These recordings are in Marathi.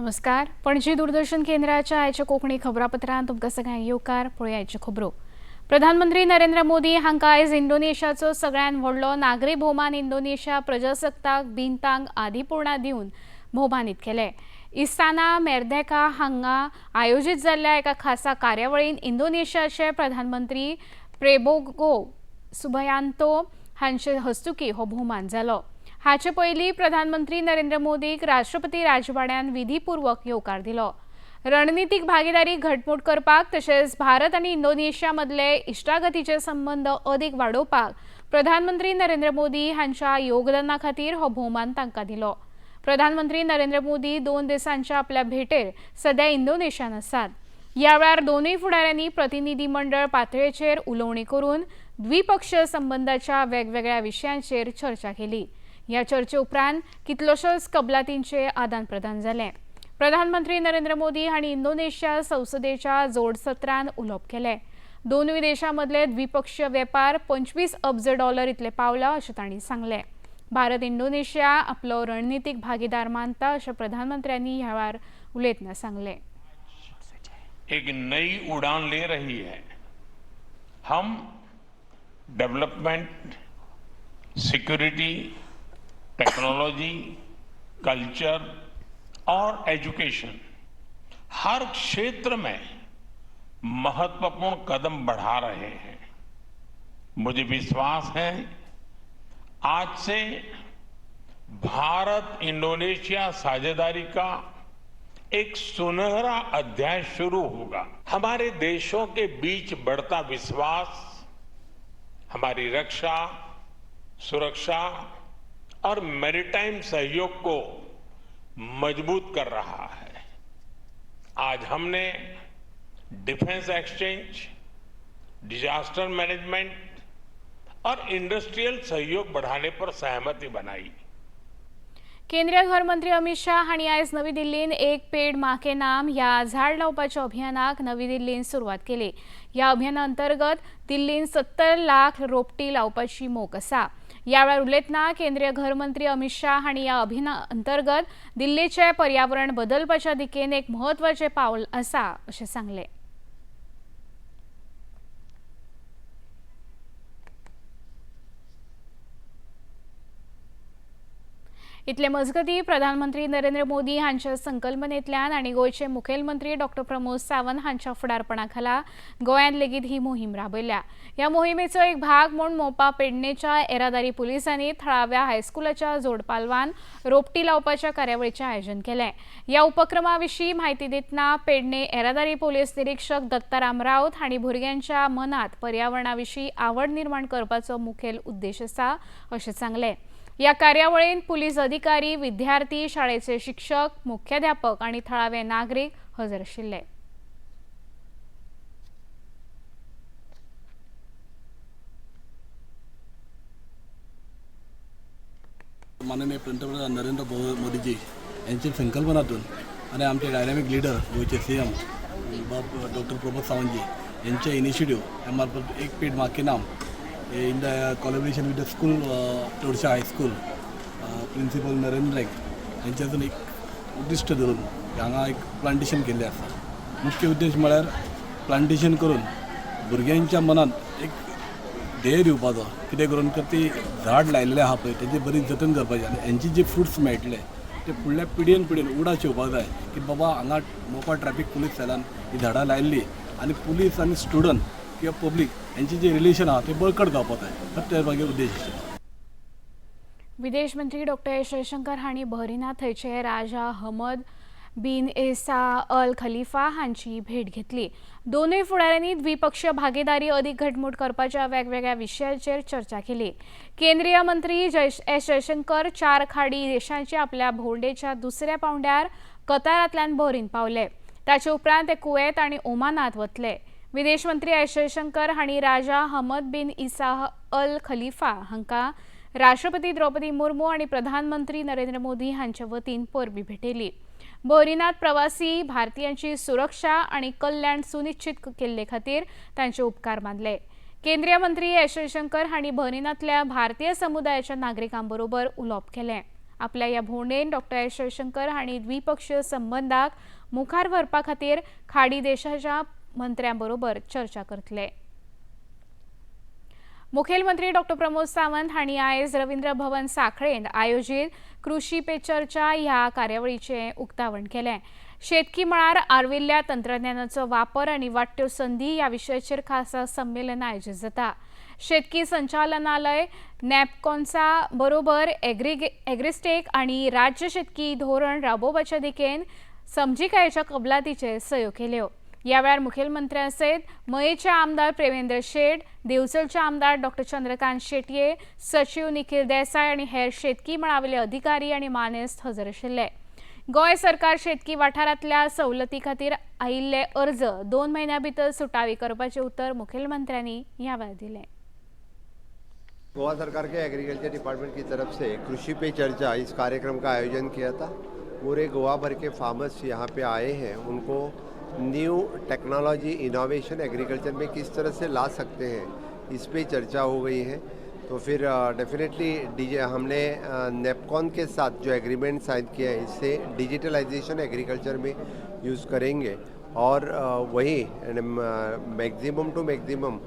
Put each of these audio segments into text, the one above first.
नमस्कार. पणजी दूरदर्शन केंद्राच्या आयच्या कोंकणी खबरापत्रांत तुमकां सगळ्यांक येवकार. पळोवया आयच्यो खबरो. प्रधानमंत्री नरेंद्र मोदी हांकां आयज इंडोनेशियाचो सगळ्यांत व्हडलो नागरी भोवमान इंडोनेशिया प्रजासत्ताक बिंतांक आदिपूर्णा दिवन भोवमानीत केले. इस्ताना मेर्देका हांगा आयोजीत जाल्ल्या एका खासा कार्यावळींत इंडोनेशियाचे प्रधानमंत्री प्रेबोगो सुबियांतो हांचे हस्तुकीं हो भोवमान जालो. हाचे पयलीं प्रधानमंत्री नरेंद्र मोदीक राष्ट्रपती राजवाड्यान विधीपूर्वक येवकार दिलो. रणनीतीक भागीदारी घटमूट करपाक तशेंच भारत आनी इंडोनेशिया मदले इश्टागतीचे संबंद अदीक वाडोवपाक प्रधानमंत्री नरेंद्र मोदी हांच्या योगदाना खातीर हो भोवमान तांकां दिलो. प्रधानमंत्री नरेंद्र मोदी 2 दिसांच्या आपल्या भेटेर सध्या इंडोनेशियात आसात. ह्या वेळार दोनूय फुडाऱ्यांनी प्रतिनिधी मंडळ पातळेचेर उलोवणी करून द्विपक्षीय संबंदाच्या वेगवेगळ्या विशयांचेर चर्चा केली. ह्या चर्चे उपरांत कितल्योशोच कबलातींचे आदान प्रदान जाले. प्रधानमंत्री नरेंद्र मोदी हांणी इंडोनेशिया संसदेच्या जोड सत्रांत उलोवप केलें. दोनूय देशां मदले द्विपक्षीय वेपार $25 इतले पावला अशें तांणी सांगलें. भारत इंडोनेशिया आपलो रणनीतीक भागीदार मानता अशें प्रधानमंत्र्यांनी ह्या वेळार उलयतना सांगलें. एक नई उड़ान ले रही है. हम डेवलपमेंट, सिक्योरिटी, टेक्नोलॉजी, कल्चर और एजुकेशन हर क्षेत्र में महत्वपूर्ण कदम बढ़ा रहे हैं. मुझे विश्वास है आज से भारत इंडोनेशिया साझेदारी का एक सुनहरा अध्याय शुरू होगा. हमारे देशों के बीच बढ़ता विश्वास हमारी रक्षा, सुरक्षा और मैरीटाइम सहयोग को मजबूत कर रहा है. आज हमने डिफेंस एक्सचेंज, डिजास्टर मैनेजमेंट और इंडस्ट्रियल सहयोग बढ़ाने पर सहमति बनाई. केंद्रीय गृहमंत्री अमित शाह हांणी आयज नवी दिल्लीन एक पेड़ मां के नाम ह्या झाड लावपाच्या अभियानाक नवी दिल्लीन सुरवात केली. ह्या अभियाना अंतर्गत दिल्लीन 70 लाख रोपटी लावपाची मोख आसा. ह्या वेळार उलयतना केंद्रीय गृहमंत्री अमित शाह हांणी ह्या अभियाना अंतर्गत दिल्लीचे पर्यावरण बदलपाच्या दिकेन एक म्हत्वाचें पावल आसा अशें सांगलें. इतले मजगती प्रधानमंत्री नरेंद्र मोदी हांच्या संकल्पनेंतल्यान आनी गोयचे मुखेलमंत्री डॉ. प्रमोद सावंत हांच्या फुडारपणा खाला गोंयांत लेगीत ही मोहीम राबयल्या. ह्या मोहिमेचो एक भाग म्हूण मोपा पेडणेच्या येरादारी पुलिसांनी थळाव्या हायस्कुलाच्या जोडपालवान रोपटी लावपाच्या कार्यावळीचें आयोजन केलें. ह्या उपक्रमा विशीं म्हायती दितना पेडणे येरादारी पुलीस निरीक्षक दत्ताराम रावत हांणी भुरग्यांच्या मनांत पर्यावरणा विशीं आवड निर्माण करपाचो मुखेल उद्देश आसा अशें सांगलें. ह्या कार्यावळींत पुलीस अधिकारी, विद्यार्थी, शाळेचे शिक्षक, मुख्याध्यापक आनी थळावे नागरीक हजर आशिल्ले. माननीय पंतप्रधान नरेंद्र मोदीजी यांच्या संकल्पनातून आणि आमचे dynamic leader गोयचे CM doctor Pramod Sawantji यांच्या इनिशिएटिव्ह या मार्फत एक पेड़ मां के नाम in the collaboration with the school तोडशा high school principal Narendra Naik यांच्यातून एक उद्दिष्ट धरून हांगा एक प्लांटेशन केल्लें आसा. मुख्य उद्देश म्हळ्यार प्लांटेशन करून भुरग्यांच्या मनात एक ध्येय दिवपाचो. कितें करून ती झाड लायलेलें आहा पळय तेजी बरी जतन करपाची आनी हेंची जे फ्रुट्स मेळटले ते फुडल्या पिडयेन उडाक येवपाक जाय की बाबा हांगा मोपा ट्रॅफिक पुलीस सेलान ही झाडां लायिल्ली आनी पुलीस आनी स्टुडंट किंवा पब्लीक यांची जे रिलेशन आहा ते बळकट जावपाक जाय. ते मागे उद्देश आशिल्लो. विदेश मंत्री डॉ. एस जयशंकर हांणी बहरीनात थंयचे राजा हमद बिन इसा अल खलिफा हांची भेट घेतली. दोनूय फुडाऱ्यांनी द्विपक्षीय भागीदारी अदीक घटमूट करपाच्या वेगवेगळ्या विशयांचेर चर्चा केली. केंद्रीय मंत्री एस जयशंकर 4 खाडी देशांच्या आपल्या भोंवडेच्या दुसऱ्या पांवड्यार कतारांतल्यान बहरीन पावले. ताचे उपरांत ते कुवेत आनी ओमानात वतले. विदेश मंत्री एस जयशंकर हांणी राजा हमद बिन इसा अल खलिफा हांकां राष्ट्रपती द्रौपदी मुर्मू आनी प्रधानमंत्री नरेंद्र मोदी हांचे वतीन परबीं भेटयली. बहरीनात प्रवासी भारतीयांची सुरक्षा आनी कल्याण सुनिश्चित केल्ले खातीर तांचे उपकार मानले. केंद्रीय मंत्री एस जयशंकर हांणी बहरीनांतल्या भारतीय समुदायाच्या नागरिकां बरोबर उलोवप केलें. आपल्या ह्या भोंवडेन डॉक्टर एस जयशंकर हांणी द्विपक्षीय संबंधाक मुखार व्हरपा खातीर खाडी देशाच्या मंत्र्यां बरोबर चर्चा करतले. मुखेलमंत्री डॉक्टर प्रमोद सावंत हांणी आयज रवींद्र भवन सांखळेंत आयोजीत कृषी पे चर्चा ह्या कार्यावळीचें उक्तावण केलें. शेतकी मळार आर्विल्ल्या तंत्रज्ञानाचो वापर आनी वाडट्यो संधी ह्या विशयाचेर खासा संमेलन आयोजीत जाता. शेतकी संचालनालय नॅपकॉन्सा बरोबर एग्रिस्टेक आनी राज्य शेतकी धोरण राबोवपाच्या दिकेन समजिकायेच्या कबलातीचे सयो केल्यो. ह्या वेळार मुखेलमंत्र्या सयत मयेचे आमदार प्रेमेंद्र शेट, देवसलचे आमदार डॉक्टर चंद्रकांत शेटये, सचिव निखिल देसाय आनी हेर शेतकी मळावेले अधिकारी आनी मानेस्त हजर आशिल्ले. गोंय सरकार शेतकी वाठारांतल्या सवलती खातीर आयिल्ले अर्ज 2 म्हयन्यां भितर सुटावी करपाचें उतर मुखेलमंत्र्यांनी ह्या वेळार दिलें. गोवा सरकार के एग्रीकल्चर डिपार्टमेंट की तरफ से कृषि पे चर्चा इस कार्यक्रम का आयोजन किया था. पूरे गोवा भर के फार्मर्स यहाँ पे आए हैं, उनको न्यू टेक्नोलॉजी इनोवेशन एग्रीकल्चर में किस तरह से ला सकते हैं, इस पे चर्चा हो गई है. तो फिर डेफिनेटली हमने नेपकॉन के साथ जो एग्रीमेंट साइन किया है, इससे डिजिटलाइजेशन एग्रीकल्चर में यूज़ करेंगे और वही मैक्सिमम टू मैक्सिमम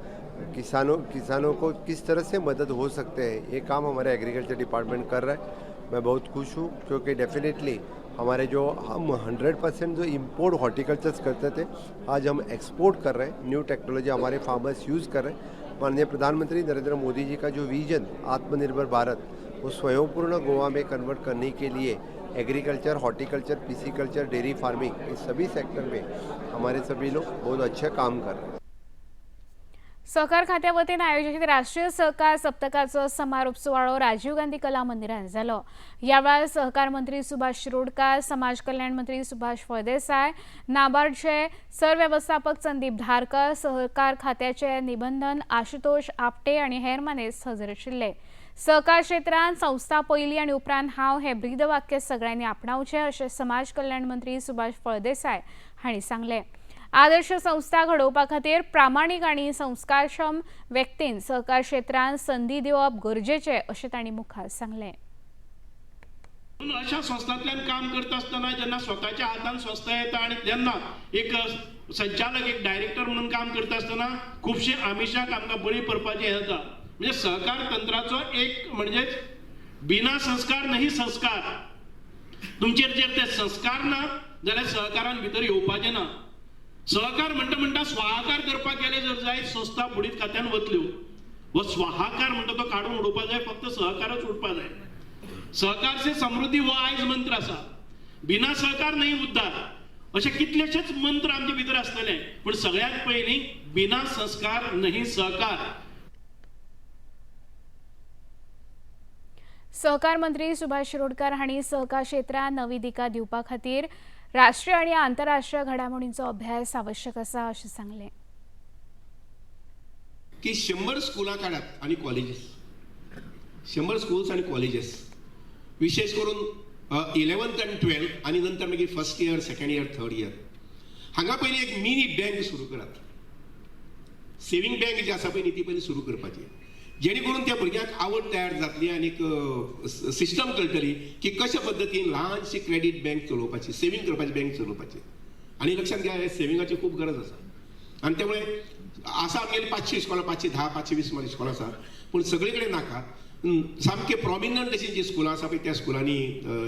किसानों को किस तरह से मदद हो सकते हैं, ये काम हमारे एग्रीकल्चर डिपार्टमेंट कर रहा है. मैं बहुत खुश हूँ क्योंकि डेफिनेटली हमारे जो हम 100% जो इंपोर्ट हॉर्टिकल्चर्स करते थे, आज हम एक्सपोर्ट कर रहे हैं. न्यू टेक्नोलॉजी हमारे फार्मर्स यूज़ कर रहे हैं. माननीय प्रधानमंत्री नरेंद्र मोदी जी का जो विजन आत्मनिर्भर भारत, वो स्वयंपूर्ण गोवा में कन्वर्ट करने के लिए agriculture, horticulture, pisciculture, dairy farming, इस सभी सेक्टर में हमारे सभी लोग बहुत अच्छा काम कर रहे हैं. सहकार खात्या वतीन आयोजित राष्ट्रीय सहकार सप्तकाचो समारोप सुवाळो राजीव गांधी कला मंदिरांत जालो. ह्या वेळार सहकार मंत्री सुभाष शिरोडकार, समाज कल्याण मंत्री सुभाष फळदेसाय, नाबार्डचे सरवेवस्थापक संदीप धारकर, सहकार खात्याचे निबंधन आशुतोष आपटे आनी हेर मानेस्त हजर आशिल्ले. सहकार क्षेत्रांत संस्था पयली आनी उपरांत हांव हे ब्रीद वाक्य सगळ्यांनी आपणावचें अशें समाज कल्याण मंत्री सुभाष फळदेसाय हांणी सांगलें. आदर्श संस्था घडोवपा खातीर प्रामाणीक आनी संस्कारक्षम व्यक्तीन सहकार क्षेत्रांत संधी दिवप गरजेचें अशें तांणी मुखार सांगलें. अशा संस्थांतल्यान काम करता आसतना जेन्ना स्वताच्या हातान संस्था येता आनी जेन्ना एक संचालक, एक डायरेक्टर म्हणून काम करता आसतना खुबशे आमिशाक आमकां बळी पडपाचें जाता. म्हणजे सहकार तंत्राचो एक म्हणजे बिना संस्कार नाही संस्कार. तुमचेर जर ते संस्कार ना जाल्यार सहकारान भितर येवपाचें ना. सहकार म्हणटा स्वाहाकार करपाक गेले जर जायत संस्था बुडीत खात्यान वतल्यो. व स्वाहाकार म्हणटा तो काडून उडोवपाक जाय, फक्त सहकारच उरपाक जाय. सहकार से समृद्धी हो आयज मंत्र आसा. बिना सहकार नाही उद्धार अशे कितलेशेच मंत्र आमचे भितर आसतले, पण सगळ्यात पयलीं बिना संस्कार नाही सहकार. सहकार मंत्री सुभाष शिरोडकार हांणी सहकार क्षेत्रांत नवी दिका दिवपा खातीर राष्ट्रीय आनी आंतरराष्ट्रीय घडामोडींचो अभ्यास आवश्यक आसा अशें सांगलें. की 100 स्कुलां काडात आनी कॉलेजीस, 100 स्कूल्स आनी कॉलेजीस, विशेष करून 11th आनी 12th आनी नंतर मागीर first year, second year, third year हांगा पयलीं एक मिनी बँक सुरू करात. सेविंग बँक जी आसा पळय ती पयलीं सुरू करपाची, जेणे करून त्या भुरग्यांक आवड तयार जातली आनी सिस्टम कळटली की कशा पद्दतीन ल्हानशी क्रेडीट बँक चलोवपाची, सेविंग करपाची बँक चलोवपाची. आनी लक्षात घ्या, सेविंगाची खूब गरज आसा. आनी त्यामुळे आसा आमगेली 500 इस्कॉलां, 510, 520 इस्कॉलां आसा, पूण सगळे कडेन नाका. सामके प्रॉमिनंट अशी जी स्कुलां आसा पळय त्या स्कुलांनी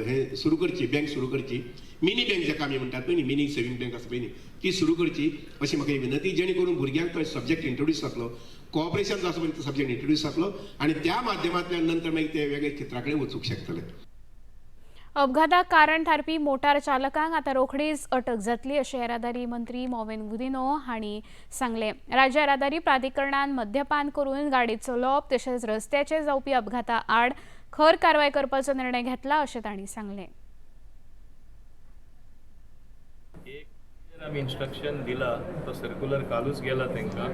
हे सुरू करची, बँक सुरू करची. मिनी बँक जाका आमी म्हणटात पळय न्ही, मिनी सेविंग बँक आसा पळय न्ही, ती सुरू करची अशी म्हाका विनंती. जेणे करून भुरग्यांक तो सब्जेक्ट इंट्रोड्यूस जातलो, कोऑपरेशन जो आसा पळय तो सब्जेक्ट इंट्रोड्यूस जातलो आनी त्या माध्यमांतल्यान नंतर मागीर ते वेगळे क्षेत्रा कडेन वचूंक शकतले. अपघाताक कारण थारपी मोटार चालकांक आतां रोखडीच अटक जातली अशें येरादारी मंत्री मोवेन गुदिनो हांणी सांगलें. राज्य येरादारी प्राधिकरणान मद्यपान करून गाडी चलोवप तशेंच रस्त्याचेर जावपी अपघाता आड खर कारवाय करपाचो निर्णय घेतला अशें तांणी सांगलें. आमी इन्स्ट्रक्शन दिला, तो सर्क्युलर कालूच गेला, तांकां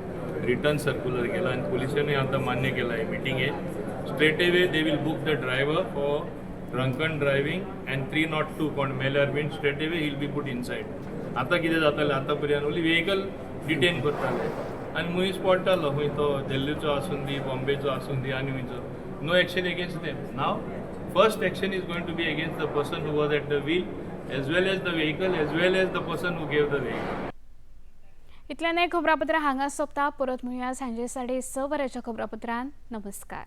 रिटर्न सर्क्युलर गेला आनी पुलिसांनी आतां मान्य केला हे मिटिंगेक. Straight away they will book the driver for drunken driving and 302 कोण मेल्यार bin straight away he'll be put inside. आतां कितें जातालें, आतां पर्यंत ओन्ली व्हेकल डिटेन करताले आनी मनीस पडटालो खंय तो दिल्लीचो आसून दी, बॉम्बेचो आसून दी आनी खंयचो. No action against them. Now first action is going to be against the person who was at the wheel, as well as the vehicle, as well as the person who gave the vehicle. इतल्यान एक खबरापत्र हांगा सोंपता. परत मेळुया सांजे 6:30 वरांच्या खबरापत्रान. नमस्कार.